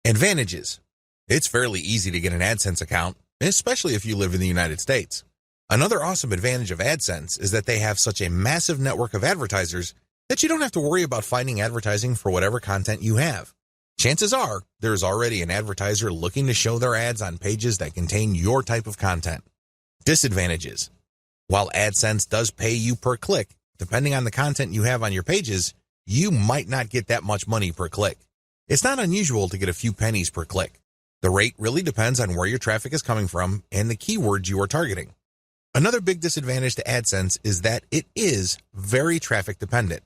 Advantages. It's fairly easy to get an AdSense account, especially if you live in the United States. Another awesome advantage of AdSense is that they have such a massive network of advertisers that you don't have to worry about finding advertising for whatever content you have. Chances are, there's already an advertiser looking to show their ads on pages that contain your type of content. Disadvantages. While AdSense does pay you per click, depending on the content you have on your pages, you might not get that much money per click. It's not unusual to get a few pennies per click. The rate really depends on where your traffic is coming from and the keywords you are targeting. Another big disadvantage to AdSense is that it is very traffic dependent.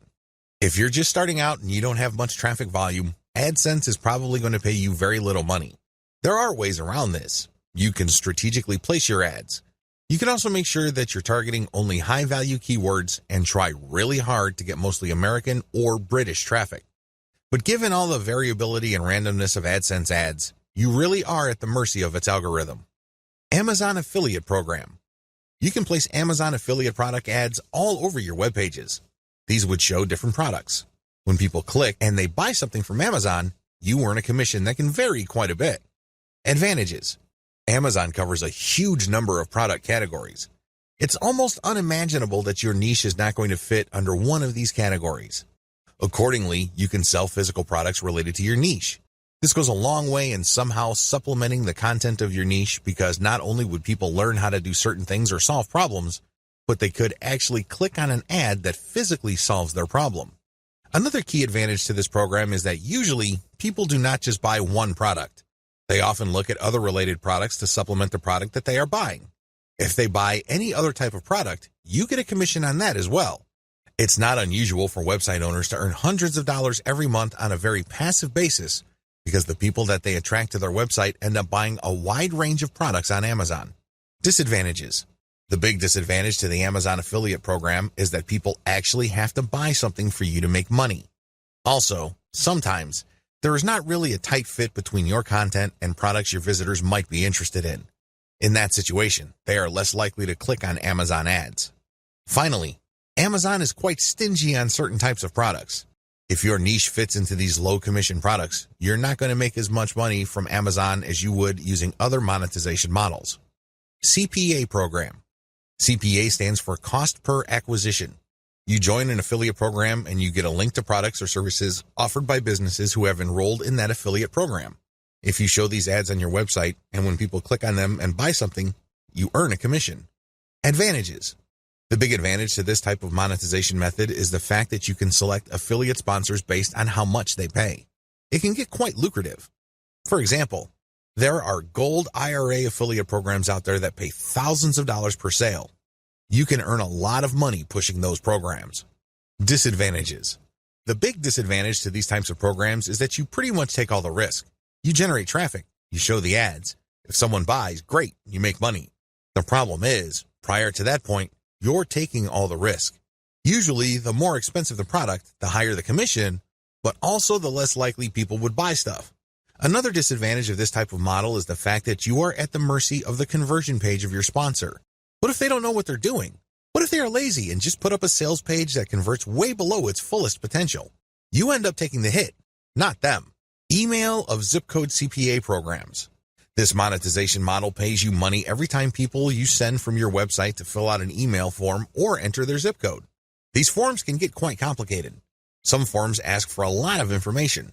If you're just starting out and you don't have much traffic volume, AdSense is probably going to pay you very little money. There are ways around this. You can strategically place your ads. You can also make sure that you're targeting only high-value keywords and try really hard to get mostly American or British traffic. But given all the variability and randomness of AdSense ads, you really are at the mercy of its algorithm. Amazon Affiliate Program. You can place Amazon affiliate product ads all over your web pages. These would show different products. When people click and they buy something from Amazon, you earn a commission that can vary quite a bit. Advantages. Amazon covers a huge number of product categories. It's almost unimaginable that your niche is not going to fit under one of these categories. Accordingly, you can sell physical products related to your niche. This goes a long way in somehow supplementing the content of your niche because not only would people learn how to do certain things or solve problems, but they could actually click on an ad that physically solves their problem. Another key advantage to this program is that usually people do not just buy one product. They often look at other related products to supplement the product that they are buying. If they buy any other type of product, you get a commission on that as well. It's not unusual for website owners to earn hundreds of dollars every month on a very passive basis because the people that they attract to their website end up buying a wide range of products on Amazon. Disadvantages. The big disadvantage to the Amazon affiliate program is that people actually have to buy something for you to make money. Also, sometimes, there is not really a tight fit between your content and products your visitors might be interested in. In that situation, they are less likely to click on Amazon ads. Finally, Amazon is quite stingy on certain types of products. If your niche fits into these low-commission products, you're not going to make as much money from Amazon as you would using other monetization models. CPA program. CPA stands for cost per acquisition. You join an affiliate program and you get a link to products or services offered by businesses who have enrolled in that affiliate program. If you show these ads on your website and when people click on them and buy something, you earn a commission. Advantages. The big advantage to this type of monetization method is the fact that you can select affiliate sponsors based on how much they pay. It can get quite lucrative. For example, there are gold IRA affiliate programs out there that pay thousands of dollars per sale. You can earn a lot of money pushing those programs. Disadvantages. The big disadvantage to these types of programs is that you pretty much take all the risk. You generate traffic, you show the ads. If someone buys, great, you make money. The problem is, prior to that point, you're taking all the risk. Usually, the more expensive the product, the higher the commission, but also the less likely people would buy stuff. Another disadvantage of this type of model is the fact that you are at the mercy of the conversion page of your sponsor. What if they don't know what they're doing? What if they are lazy and just put up a sales page that converts way below its fullest potential? You end up taking the hit, not them. Email of zip code CPA programs. This monetization model pays you money every time people you send from your website to fill out an email form or enter their zip code. These forms can get quite complicated. Some forms ask for a lot of information.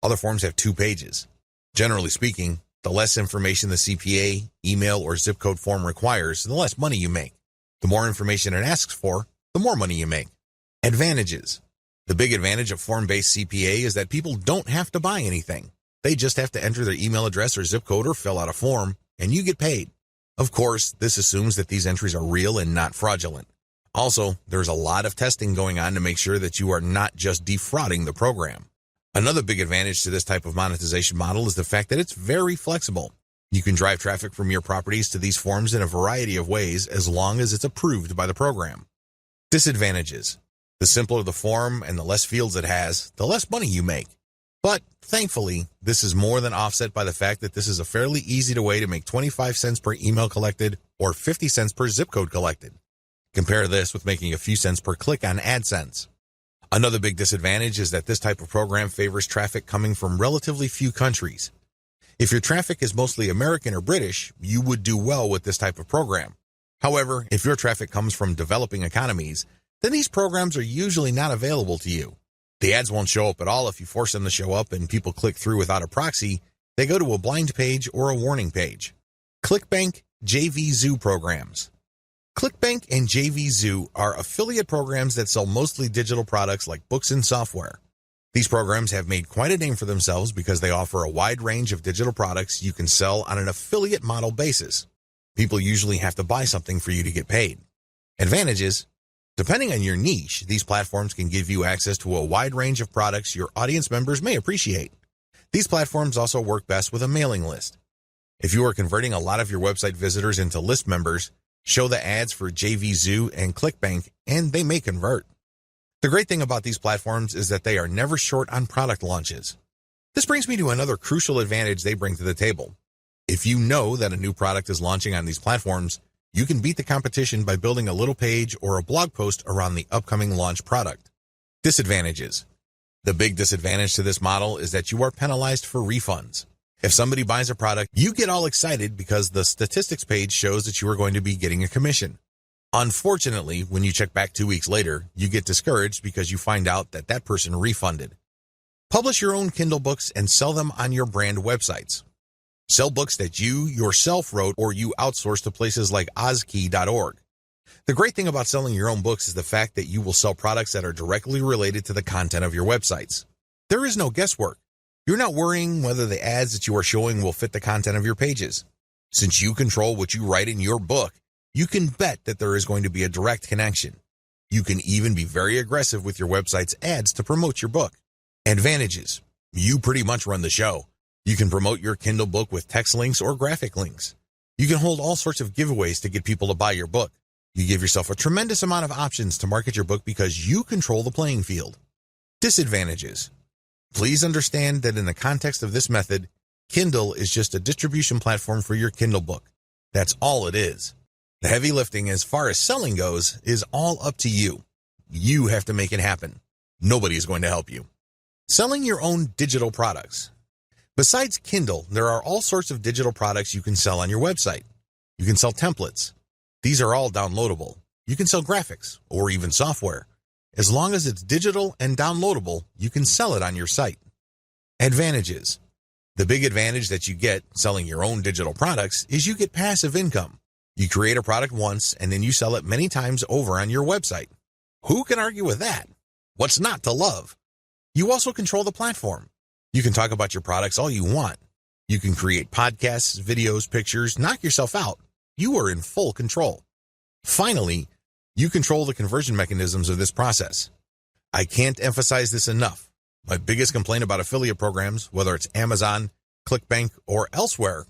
Other forms have 2 pages. Generally speaking, the less information the CPA, email, or zip code form requires, the less money you make. The more information it asks for, the more money you make. Advantages. The big advantage of form-based CPA is that people don't have to buy anything. They just have to enter their email address or zip code or fill out a form, and you get paid. Of course, this assumes that these entries are real and not fraudulent. Also, there's a lot of testing going on to make sure that you are not just defrauding the program. Another big advantage to this type of monetization model is the fact that it's very flexible. You can drive traffic from your properties to these forms in a variety of ways as long as it's approved by the program. Disadvantages. The simpler the form and the less fields it has, the less money you make. But, thankfully, this is more than offset by the fact that this is a fairly easy way to make 25 cents per email collected or 50 cents per zip code collected. Compare this with making a few cents per click on AdSense. Another big disadvantage is that this type of program favors traffic coming from relatively few countries. If your traffic is mostly American or British, you would do well with this type of program. However, if your traffic comes from developing economies, then these programs are usually not available to you. The ads won't show up at all if you force them to show up and people click through without a proxy. They go to a blind page or a warning page. ClickBank JVZoo programs. ClickBank and JVZoo are affiliate programs that sell mostly digital products like books and software. These programs have made quite a name for themselves because they offer a wide range of digital products you can sell on an affiliate model basis. People usually have to buy something for you to get paid. Advantages. Depending on your niche, these platforms can give you access to a wide range of products your audience members may appreciate. These platforms also work best with a mailing list. If you are converting a lot of your website visitors into list members, show the ads for JVZoo and ClickBank, and they may convert. The great thing about these platforms is that they are never short on product launches. This brings me to another crucial advantage they bring to the table. If you know that a new product is launching on these platforms, you can beat the competition by building a little page or a blog post around the upcoming launch product. Disadvantages. The big disadvantage to this model is that you are penalized for refunds. If somebody buys a product, you get all excited because the statistics page shows that you are going to be getting a commission. Unfortunately, when you check back 2 weeks later, you get discouraged because you find out that that person refunded. Publish your own Kindle books and sell them on your brand websites. Sell books that you yourself wrote or you outsource to places like ozkey.org. The great thing about selling your own books is the fact that you will sell products that are directly related to the content of your websites. There is no guesswork. You're not worrying whether the ads that you are showing will fit the content of your pages. Since you control what you write in your book, you can bet that there is going to be a direct connection. You can even be very aggressive with your website's ads to promote your book. Advantages. You pretty much run the show. You can promote your Kindle book with text links or graphic links. You can hold all sorts of giveaways to get people to buy your book. You give yourself a tremendous amount of options to market your book because you control the playing field. Disadvantages. Please understand that in the context of this method, Kindle is just a distribution platform for your Kindle book. That's all it is. The heavy lifting as far as selling goes is all up to you. You have to make it happen. Nobody is going to help you. Selling your own digital products. Besides Kindle, there are all sorts of digital products you can sell on your website. You can sell templates. These are all downloadable. You can sell graphics or even software. As long as it's digital and downloadable, you can sell it on your site. Advantages. The big advantage that you get selling your own digital products is you get passive income. You create a product once and then you sell it many times over on your website. Who can argue with that? What's not to love? You also control the platform. You can talk about your products all you want. You can create podcasts, videos, pictures, knock yourself out. You are in full control. Finally, you control the conversion mechanisms of this process. I can't emphasize this enough. My biggest complaint about affiliate programs, whether it's Amazon, ClickBank, or elsewhere,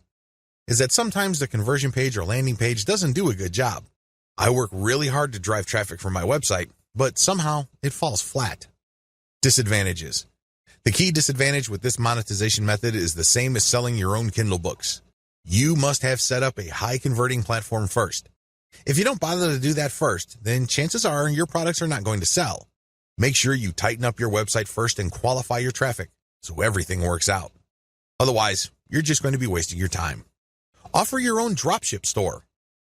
is that sometimes the conversion page or landing page doesn't do a good job. I work really hard to drive traffic from my website, but somehow it falls flat. Disadvantages. The key disadvantage with this monetization method is the same as selling your own Kindle books. You must have set up a high converting platform first. If you don't bother to do that first, then chances are your products are not going to sell. Make sure you tighten up your website first and qualify your traffic so everything works out. Otherwise, you're just going to be wasting your time. Offer your own dropship store.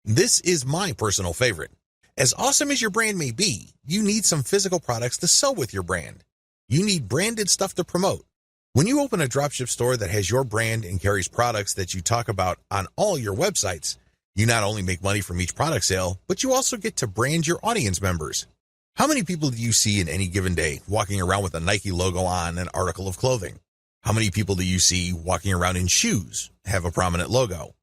This is my personal favorite. As awesome as your brand may be, you need some physical products to sell with your brand. You need branded stuff to promote. When you open a dropship store that has your brand and carries products that you talk about on all your websites, you not only make money from each product sale, but you also get to brand your audience members. How many people do you see in any given day walking around with a Nike logo on an article of clothing? How many people do you see walking around in shoes, have a prominent logo?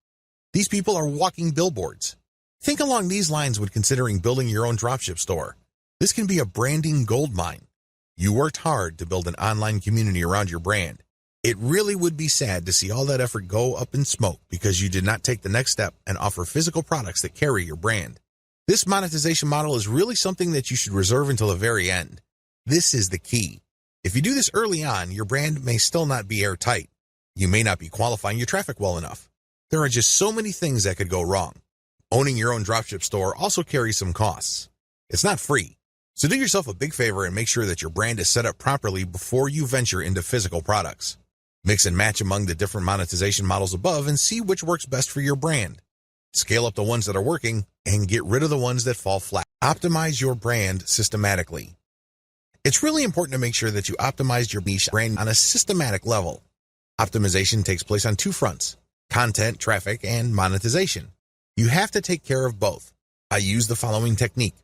These people are walking billboards. Think along these lines when considering building your own dropship store. This can be a branding goldmine. You worked hard to build an online community around your brand. It really would be sad to see all that effort go up in smoke because you did not take the next step and offer physical products that carry your brand. This monetization model is really something that you should reserve until the very end. This is the key. If you do this early on, your brand may still not be airtight. You may not be qualifying your traffic well enough. There are just so many things that could go wrong. Owning your own dropship store also carries some costs. It's not free. So do yourself a big favor and make sure that your brand is set up properly before you venture into physical products. Mix and match among the different monetization models above and see which works best for your brand. Scale up the ones that are working and get rid of the ones that fall flat. Optimize your brand systematically. It's really important to make sure that you optimize your niche brand on a systematic level. Optimization takes place on two fronts: content, traffic, and monetization. You have to take care of both. I use the following technique.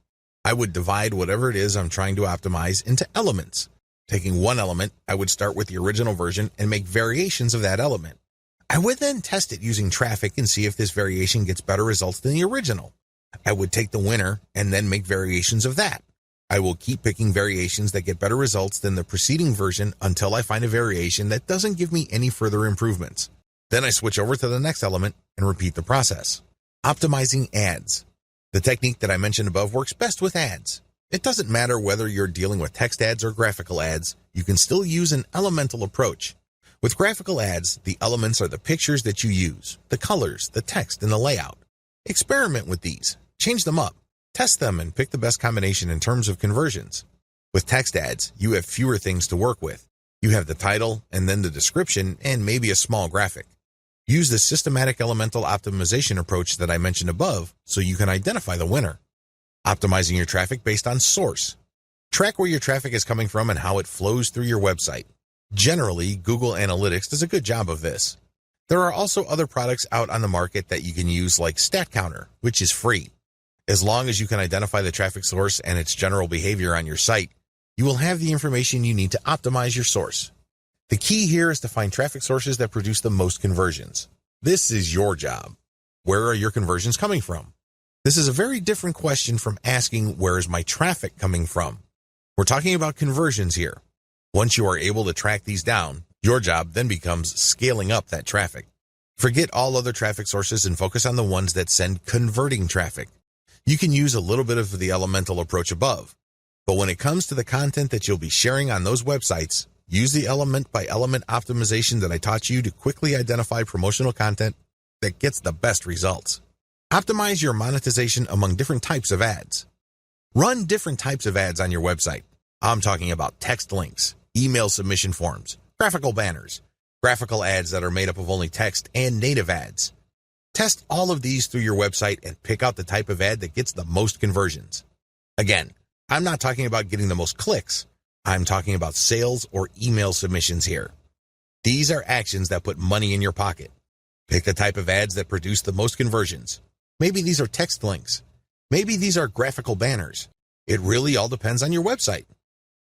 I would divide whatever it is I'm trying to optimize into elements. Taking one element, I would start with the original version and make variations of that element. I would then test it using traffic and see if this variation gets better results than the original. I would take the winner and then make variations of that. I will keep picking variations that get better results than the preceding version until I find a variation that doesn't give me any further improvements. Then I switch over to the next element and repeat the process. Optimizing ads. The technique that I mentioned above works best with ads. It doesn't matter whether you're dealing with text ads or graphical ads, you can still use an elemental approach. With graphical ads, the elements are the pictures that you use, the colors, the text, and the layout. Experiment with these, change them up, test them, and pick the best combination in terms of conversions. With text ads, you have fewer things to work with. You have the title, and then the description, and maybe a small graphic. Use the systematic elemental optimization approach that I mentioned above so you can identify the winner. Optimizing your traffic based on source. Track where your traffic is coming from and how it flows through your website. Generally, Google Analytics does a good job of this. There are also other products out on the market that you can use like StatCounter, which is free. As long as you can identify the traffic source and its general behavior on your site, you will have the information you need to optimize your source. The key here is to find traffic sources that produce the most conversions. This is your job. Where are your conversions coming from? This is a very different question from asking, where is my traffic coming from? We're talking about conversions here. Once you are able to track these down, your job then becomes scaling up that traffic. Forget all other traffic sources and focus on the ones that send converting traffic. You can use a little bit of the elemental approach above, but when it comes to the content that you'll be sharing on those websites, use the element by element optimization that I taught you to quickly identify promotional content that gets the best results. Optimize your monetization among different types of ads. Run different types of ads on your website. I'm talking about text links, email submission forms, graphical banners, graphical ads that are made up of only text, and native ads. Test all of these through your website and pick out the type of ad that gets the most conversions. Again, I'm not talking about getting the most clicks. I'm talking about sales or email submissions here. These are actions that put money in your pocket. Pick the type of ads that produce the most conversions. Maybe these are text links. Maybe these are graphical banners. It really all depends on your website.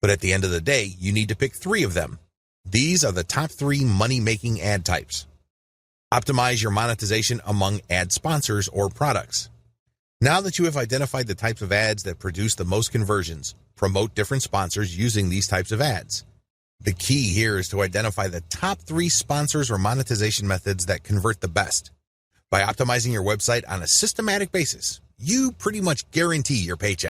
But at the end of the day, you need to pick 3 of them. These are the top 3 money-making ad types. Optimize your monetization among ad sponsors or products. Now that you have identified the types of ads that produce the most conversions, promote different sponsors using these types of ads. The key here is to identify the top 3 sponsors or monetization methods that convert the best. By optimizing your website on a systematic basis, you pretty much guarantee your paycheck.